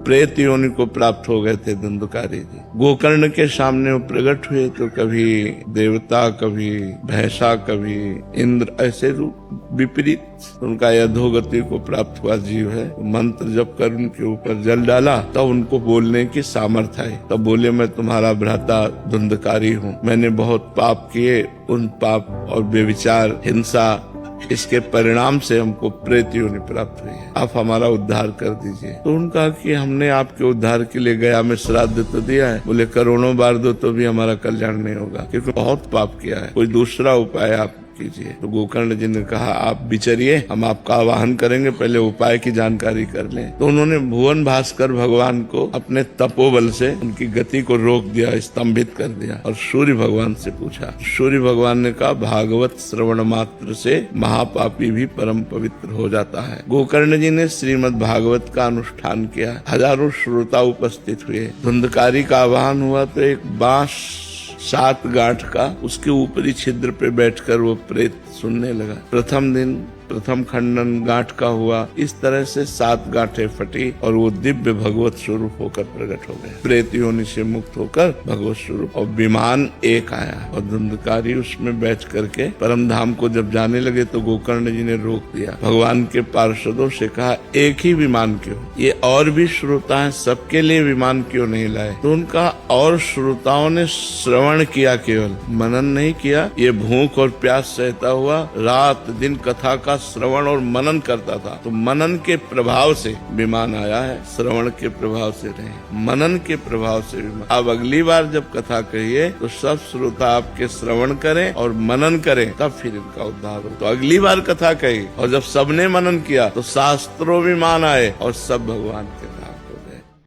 प्रेत योनि को प्राप्त हो गए थे धुंधकारी जी। गोकर्ण के सामने वो प्रकट हुए तो कभी देवता, कभी भैंसा, कभी इंद्र, ऐसे रूप विपरीत उनका अधोगति को प्राप्त हुआ जीव है। मंत्र जप कर उनके ऊपर जल डाला तब उनको बोलने की सामर्थ्य आई। तब बोले, मैं तुम्हारा भ्राता धुंधकारी हूँ, मैंने बहुत पाप किए, उन पाप और बेविचार, हिंसा, इसके परिणाम से हमको प्रेत योनि प्राप्त हुई है, आप हमारा उद्धार कर दीजिए। तो उनका कि हमने आपके उद्धार के लिए गया में श्राद्ध तो दिया है। बोले, करोड़ों बार दो तो भी हमारा कल्याण नहीं होगा, क्योंकि बहुत पाप किया है, कोई दूसरा उपाय आप कीजिए। तो गोकर्ण जी ने कहा, आप विचरिए, हम आपका आवाहन करेंगे, पहले उपाय की जानकारी कर लें। तो उन्होंने भुवन भास्कर भगवान को अपने तपोबल से उनकी गति को रोक दिया, स्तंभित कर दिया, और सूर्य भगवान से पूछा। सूर्य भगवान ने कहा, भागवत श्रवण मात्र से महापापी भी परम पवित्र हो जाता है। गोकर्ण जी ने श्रीमद् भागवत का अनुष्ठान किया, हजारों श्रोता उपस्थित हुए। धुंधकारी का आवाहन हुआ तो एक बांस 7 गांठ का उसके ऊपरी छिद्र पे बैठकर वो प्रेत सुनने लगा। प्रथम दिन प्रथम खंडन गांठ का हुआ, इस तरह से 7 गांठें फटी और वो दिव्य भगवत स्वरूप होकर प्रकट हो गए। प्रेत योनि से मुक्त होकर भगवत स्वरूप, और विमान एक आया और धुंधकारी उसमें बैठ करके परम धाम को जब जाने लगे तो गोकर्ण जी ने रोक दिया। भगवान के पार्षदों से कहा, एक ही विमान क्यों, ये और भी श्रोता है, सबके लिए विमान क्यों नहीं लाए? तो उनका, और श्रोताओं ने श्रवण किया, केवल मनन नहीं किया। ये भूख और प्यास सहता हुआ रात दिन कथा का श्रवण और मनन करता था। तो मनन के प्रभाव से विमान आया है, श्रवण के प्रभाव से नहीं, मनन के प्रभाव से विमान। अब अगली बार जब कथा कहिए तो सब श्रोता आपके श्रवण करें और मनन करें, तब फिर इनका उद्धार हो। तो अगली बार कथा कही और जब सबने मनन किया तो शास्त्रों विमान आए और सब भगवान के